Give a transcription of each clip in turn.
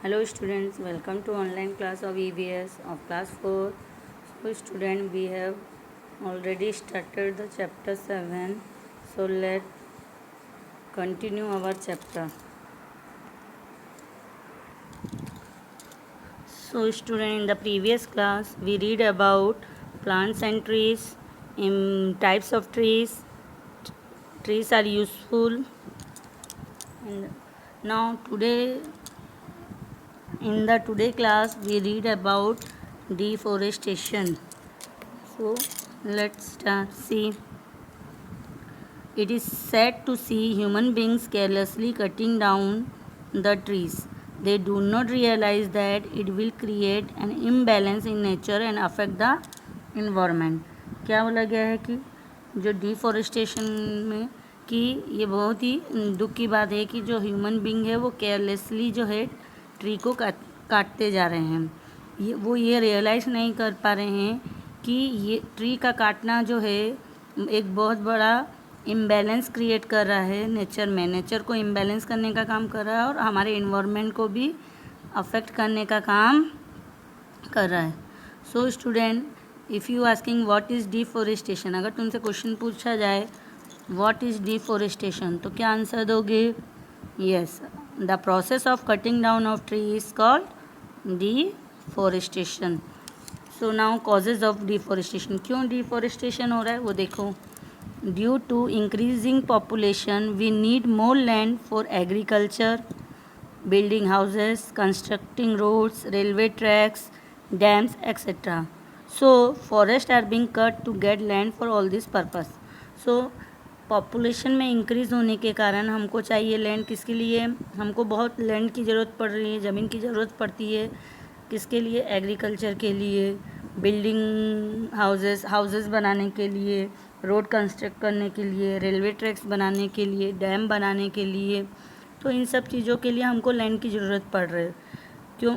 Hello students, welcome to online class of EVS of class 4. So student, we have already started the chapter 7. So let's continue our chapter. So student, in the previous class we read about plants and trees, types of trees. Trees are useful. And now in the today class we read about deforestation. So let's start. See, it is sad to see human beings carelessly cutting down the trees. They do not realize that it will create an imbalance in nature and affect the environment. क्या बोला गया है कि जो deforestation में कि ये बहुत ही दुख की बात है कि जो ह्यूमन बींग है वो केयरलेसली जो है ट्री को काटते जा रहे हैं। वो ये रियलाइज़ नहीं कर पा रहे हैं कि ये ट्री का काटना जो है एक बहुत बड़ा इम्बैलेंस क्रिएट कर रहा है नेचर को इम्बैलेंस करने का काम कर रहा है और हमारे इन्वायरमेंट को भी अफेक्ट करने का काम कर रहा है। So student, if you asking what is deforestation, अगर तुमसे क्वेश्चन पूछा जाए व्हाट इज़ डिफॉरेस्टेशन तो क्या आंसर दोगे? Yes, the process of cutting down of tree is called deforestation. So now causes of deforestation, क्यों डिफॉरेस्टेशन हो रहा है वो देखो। Due to increasing population we need more land for agriculture, building houses, constructing roads, railway tracks, dams, etc. So forests are being cut to get land for all this purpose. So population में increase होने के कारण हमको चाहिए land, किसके लिए? हमको बहुत लैंड की ज़रूरत पड़ रही है, ज़मीन की ज़रूरत पड़ती है। किसके लिए? एग्रीकल्चर के लिए, बिल्डिंग हाउसेस बनाने के लिए, रोड कंस्ट्रक्ट करने के लिए, रेलवे ट्रैक्स बनाने के लिए, डैम बनाने के लिए। तो इन सब चीज़ों के लिए हमको लैंड की ज़रूरत पड़ रही है। क्यों?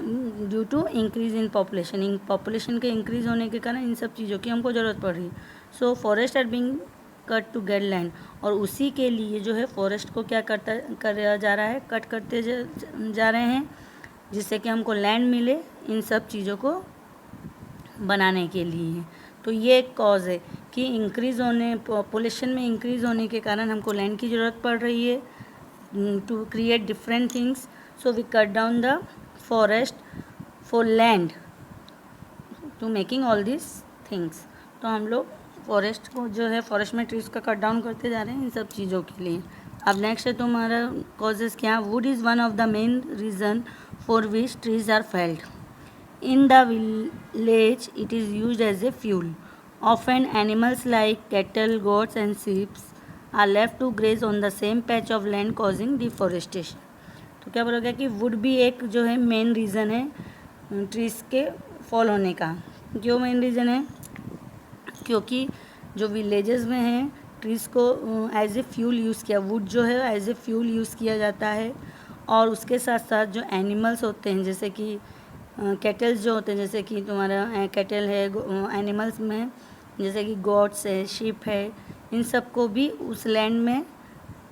Due to increase in population के इंक्रीज़ होने के कारण इन सब चीज़ों की हमको ज़रूरत पड़ रही है। So forest are being cut to get land, और उसी के लिए जो है फॉरेस्ट को क्या कर जा रहा है, कट करते जा रहे हैं, जिससे कि हमको लैंड मिले इन सब चीज़ों को बनाने के लिए। तो ये एक कॉज है कि पॉपुलेशन में इंक्रीज़ होने के कारण हमको लैंड की ज़रूरत पड़ रही है to create different things. So we cut down the forest for land to making all these things. तो हम लोग फॉरेस्ट को जो है फॉरेस्ट में ट्रीज का कट डाउन करते जा रहे हैं इन सब चीज़ों के लिए। अब नेक्स्ट है तुम्हारा कॉजेज़ क्या? Wood is one of the main reason for which trees are felled in the village. It is used as a fuel. Often animals like cattle, goats and sheeps are left to graze on the same patch of land causing deforestation. तो क्या बोला गया कि would भी एक जो है main reason है ट्रीज़ के फॉल होने का। क्यों मेन रीज़न है? क्योंकि जो विलेजेस में हैं ट्रीज़ को एज ए फ्यूल यूज़ किया, वुड जो है एज ए फ्यूल यूज़ किया जाता है। और उसके साथ साथ जो एनिमल्स होते हैं जैसे कि कैटल्स जो होते हैं, जैसे कि तुम्हारा कैटल है एनिमल्स में, जैसे कि गॉट्स है, शीप है, इन सब को भी उस लैंड में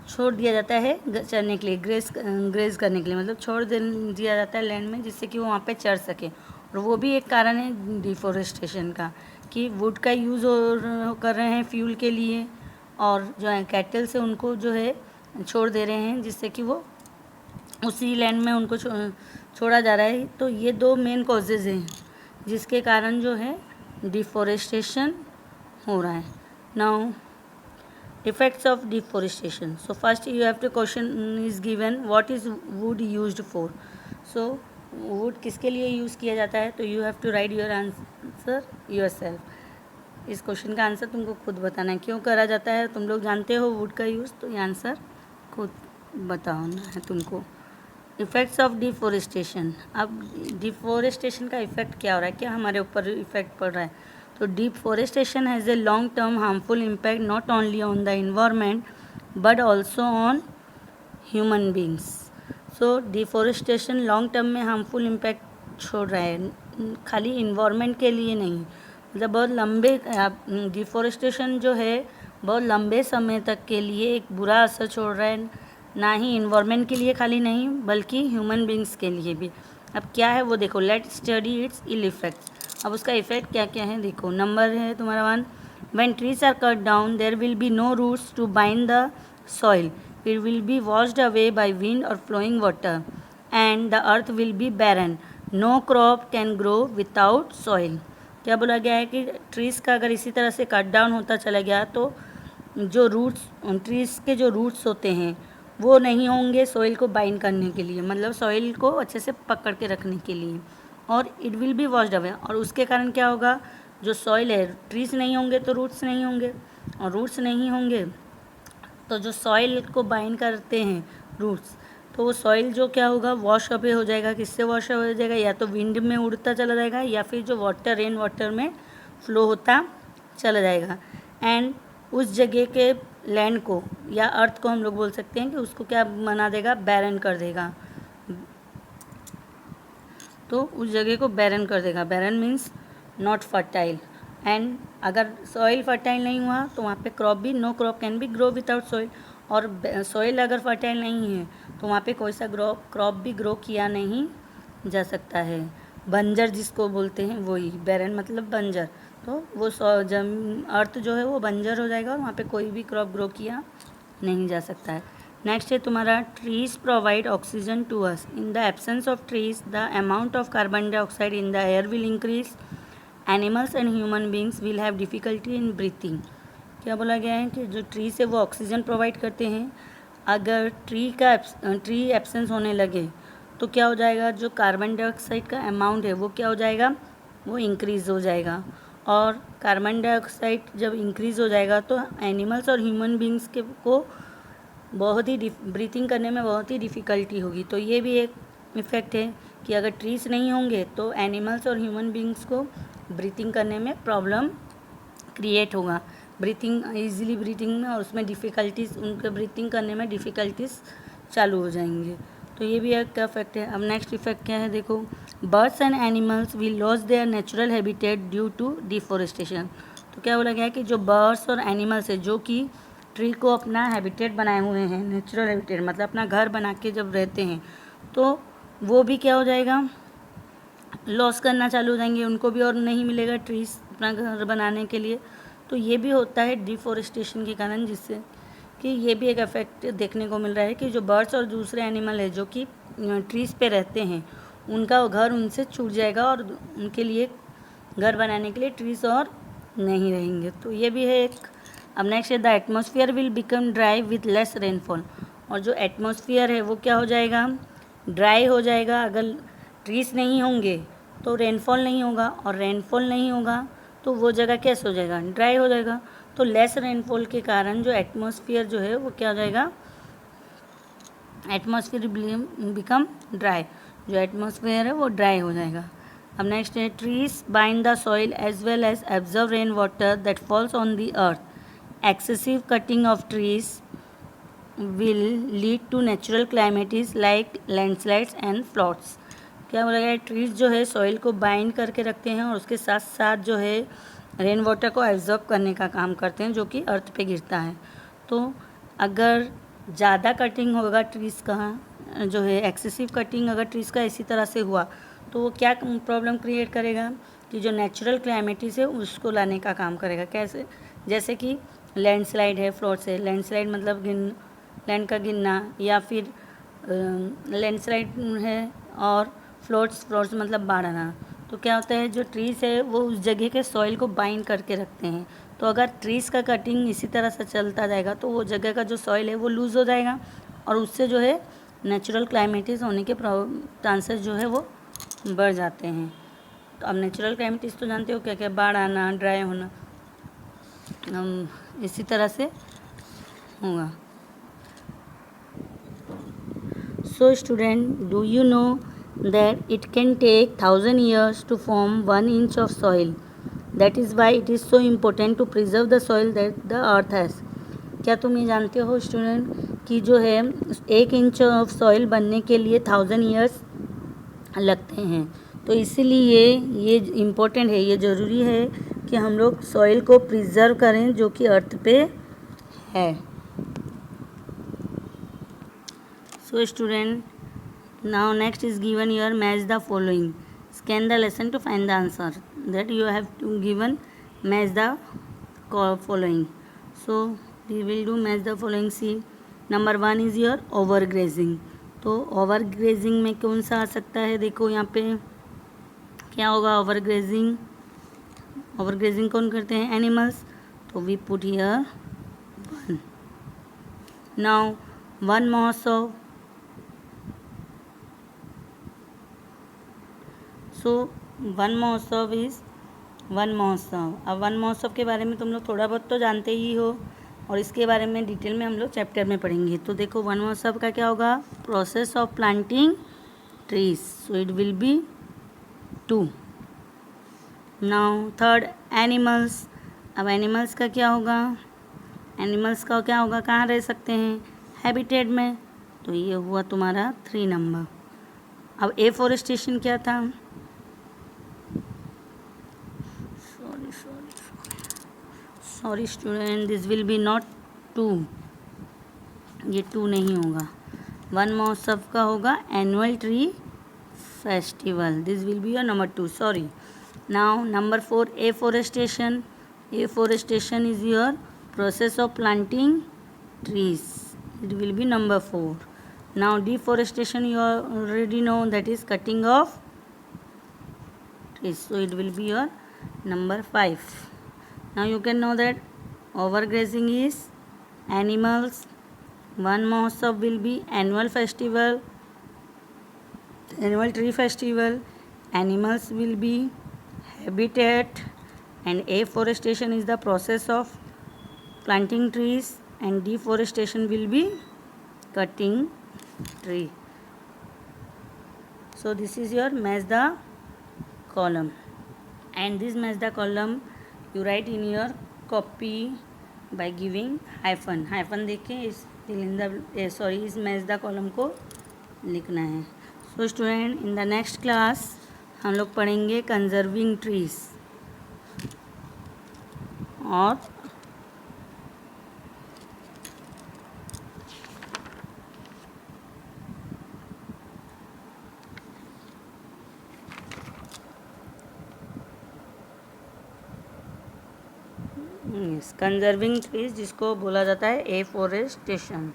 छोड़ दिया जाता है चरने के लिए, ग्रेज करने के लिए, मतलब छोड़ दिया जाता है लैंड में जिससे कि वो वहाँ पे चर सके। और वो भी एक कारण है डिफॉरेस्टेशन का कि वुड का यूज़ कर रहे हैं फ्यूल के लिए, और जो है कैटल से उनको जो है छोड़ दे रहे हैं जिससे कि वो उसी लैंड में उनको छोड़ा जा रहा है। तो ये दो मेन कॉजेज़ हैं जिसके कारण जो है डिफॉरेस्टेशन हो रहा है। Now effects of deforestation. So first you have to question is given what is wood used for. So wood किसके लिए यूज़ किया जाता है? तो you have to write your answer yourself. इस क्वेश्चन का आंसर तुमको खुद बताना है, क्यों करा जाता है। तुम लोग जानते हो वुड का यूज़, तो ये आंसर खुद बताना है तुमको। इफ़ेक्ट्स ऑफ डिफॉरेस्टेशन, अब डिफॉरेस्टेशन का इफ़ेक्ट क्या हो रहा है, क्या हमारे ऊपर इफ़ेक्ट पड़ रहा है। तो deforestation has a long term harmful impact not only on the environment but also on human beings. So deforestation long term में हार्मफुल इम्पैक्ट छोड़ रहा है, खाली इन्वायरमेंट के लिए नहीं, मतलब बहुत लंबे डिफॉरेस्टेशन जो है बहुत लंबे समय तक के लिए एक बुरा असर छोड़ रहा है, ना ही इन्वायरमेंट के लिए खाली नहीं बल्कि ह्यूमन बींग्स के लिए भी। अब क्या है वो देखो, let study its ill effects. अब उसका इफेक्ट क्या क्या है देखो। नंबर है तुम्हारा 1, when trees are cut down there will be no roots to bind the soil, it will be washed away by wind और flowing water and the earth will be barren, no crop can grow without soil. क्या बोला गया है कि trees का अगर इसी तरह से कट डाउन होता चला गया तो जो रूट्स, ट्रीज़ के जो रूट्स होते हैं वो नहीं होंगे सॉइल को बाइंड करने के लिए, मतलब सॉइल को अच्छे से पकड़ के रखने के लिए, और it will be washed away. और उसके कारण क्या होगा, जो सॉइल है, ट्रीज़ नहीं होंगे तो रूट्स नहीं होंगे, और रूट्स नहीं होंगे तो जो सॉइल को बाइंड करते हैं रूट्स, तो वो सॉइल जो क्या होगा, वॉश अवे हो जाएगा। किससे वॉश अवे हो जाएगा, या तो विंड में उड़ता चला जाएगा या फिर जो वाटर, रेन वाटर में फ्लो होता चला जाएगा। एंड उस जगह के लैंड को या अर्थ को हम लोग बोल सकते हैं कि उसको क्या बना देगा, बैरन कर देगा। तो उस जगह को बैरन कर देगा। Barren means not fertile. And अगर सॉइल फर्टाइल नहीं हुआ तो वहाँ पे क्रॉप भी, no crop can be grow without soil. और सॉइल अगर फर्टाइल नहीं है तो वहाँ पे कोई सा क्रॉप भी ग्रो किया नहीं जा सकता है। बंजर जिसको बोलते हैं वही, बैरन मतलब बंजर। तो वो अर्थ जो है वो बंजर हो जाएगा और वहाँ पे कोई भी क्रॉप ग्रो किया नहीं जा सकता है। नेक्स्ट है तुम्हारा, trees provide oxygen to us, in the absence of trees the amount of carbon dioxide in the air will increase, animals and human beings will have difficulty in breathing. क्या बोला गया है कि जो ट्री से वो ऑक्सीजन प्रोवाइड करते हैं, अगर ट्री एब्सेंस होने लगे तो क्या हो जाएगा, जो कार्बन डाइऑक्साइड का अमाउंट है वो क्या हो जाएगा, वो इंक्रीज़ हो जाएगा। और कार्बन डाइऑक्साइड जब इंक्रीज़ हो जाएगा तो एनिमल्स और ह्यूमन बींग्स के को बहुत ही ब्रीथिंग करने में बहुत ही डिफ़िकल्टी होगी। तो ये भी एक इफ़ेक्ट है कि अगर ट्रीज नहीं होंगे तो एनिमल्स और ह्यूमन बींग्स को ब्रीथिंग करने में प्रॉब्लम क्रिएट होगा, ब्रीथिंग ईजिली ब्रीथिंग में, और उसमें डिफ़िकल्टीज, उनके ब्रीथिंग करने में डिफ़िकल्टीज चालू हो जाएंगे। तो ये भी एक इफेक्ट है। अब नेक्स्ट इफेक्ट क्या है देखो, birds and animals will loss their natural habitat due to deforestation. तो क्या बोला गया है कि जो बर्ड्स और एनिमल्स है जो कि ट्री को अपना हैबिटेट बनाए हुए हैं, नेचुरल हैबिटेट मतलब अपना घर बना के जब रहते हैं, तो वो भी क्या हो जाएगा, लॉस करना चालू हो जाएंगे, उनको भी और नहीं मिलेगा ट्रीज अपना घर बनाने के लिए। तो ये भी होता है डिफॉरेस्टेशन के कारण, जिससे कि ये भी एक इफेक्ट देखने को मिल रहा है कि जो बर्ड्स और दूसरे एनिमल है जो कि ट्रीज़ पे रहते हैं, उनका घर उनसे छूट जाएगा और उनके लिए घर बनाने के लिए ट्रीज़ और नहीं रहेंगे। तो ये भी है एक। अब नेक्स्ट है, the atmosphere will become dry with less rainfall. और जो एटमॉस्फेयर है वो क्या हो जाएगा, ड्राई हो जाएगा। अगर ट्रीज़ नहीं होंगे तो रेनफॉल नहीं होगा, और रेनफॉल नहीं होगा तो वो जगह कैसे हो जाएगा, ड्राई हो जाएगा। तो लेस रेनफॉल के कारण जो एटमॉस्फेयर जो है वो क्या हो जाएगा, एटमॉस्फेयर बिकम ड्राई, जो एटमॉस्फेयर है वो ड्राई हो जाएगा। अब नेक्स्ट है, trees bind the soil as well as absorb rain water that falls on the earth, excessive cutting of trees will lead to natural calamities like landslides and floods. क्या बोला गया है, ट्रीज जो है सॉइल को bind करके रखते हैं और उसके साथ साथ जो है रेन वाटर को एब्जॉर्ब करने का काम करते हैं जो कि अर्थ पे गिरता है। तो अगर ज़्यादा कटिंग होगा ट्रीज़ का, जो है एक्सेसिव कटिंग अगर ट्रीज़ का इसी तरह से हुआ तो वो क्या प्रॉब्लम क्रिएट करेगा कि जो नेचुरल क्लाइमेटीज है उसको लाने का काम करेगा। कैसे, जैसे कि लैंडस्लाइड है, फ्लड्स है। लैंडस्लाइड मतलब लैंड का गिरना, या फिर लैंडस्लाइड है, और फ्लड्स मतलब बाढ़ आना। तो क्या होता है, जो ट्रीज़ है वो उस जगह के सॉइल को बाइंड करके रखते हैं। तो अगर ट्रीज़ का कटिंग इसी तरह से चलता जाएगा तो वो जगह का जो सॉइल है वो लूज़ हो जाएगा, और उससे जो है नेचुरल क्लाइमेटीज होने के चांसेस जो है वो बढ़ जाते हैं। तो अब नेचुरल क्लाइमेटीज तो जानते हो क्या क्या, बाढ़ आना, ड्राई होना, इसी तरह से होगा। So student, do you know that it can take 1000 years to form 1 inch of soil. That is why it is so important to preserve the soil that the earth has. क्या तुम ये जानते हो स्टूडेंट कि जो है 1 inch of soil बनने के लिए 1000 ईयर्स लगते हैं। तो इसीलिए ये इम्पोर्टेंट है, ये ज़रूरी है कि हम लोग सॉइल को प्रिजर्व करें जो कि अर्थ पे है। So student, Now next is given here, match the following. Scan the lesson to find the answer. That you have to given match the following. So we will do match the following. See, number 1 is your overgrazing. तो overgrazing में कौन सा आ सकता है? देखो यहाँ पे क्या होगा ओवरग्रेजिंग. ओवरग्रेजिंग कौन करते हैं? एनिमल्स. तो we put here 1. Now Van Mahotsav. So Van Mahotsav is Van Mahotsav. अब वन महोत्सव के बारे में तुम लोग थोड़ा बहुत तो जानते ही हो और इसके बारे में डिटेल में हम लोग चैप्टर में पढ़ेंगे. तो देखो वन महोत्सव का क्या होगा? Process of planting trees. So it will B 2. Now third animals. अब एनिमल्स का क्या होगा? एनिमल्स का क्या होगा? कहाँ रह सकते हैं? हैबिटेट में. तो ये हुआ तुम्हारा 3 नंबर. अब एफॉरेस्टेशन क्या था? Sorry student, this will be not 2. ये 2 नहीं होगा. वन महोत्सव का होगा annual tree festival. This will be your number 2. Sorry. Now number 4 afforestation. Afforestation is your process of planting trees. It will be number 4. Now deforestation you already know, that is cutting off trees. So it will be your number 5. Now you can know that overgrazing is animals. One Mahotsav will be annual festival, annual tree festival. Animals will be habitat, and afforestation is the process of planting trees, and deforestation will be cutting tree. So this is your match the column, and this match the column you write in your copy by giving hyphen. hyphen देके इस इस match the column को लिखना है. So student, in the next class हम लोग पढ़ेंगे conserving trees और कंजर्विंग ट्रीज जिसको बोला जाता है एफॉरेस्टेशन.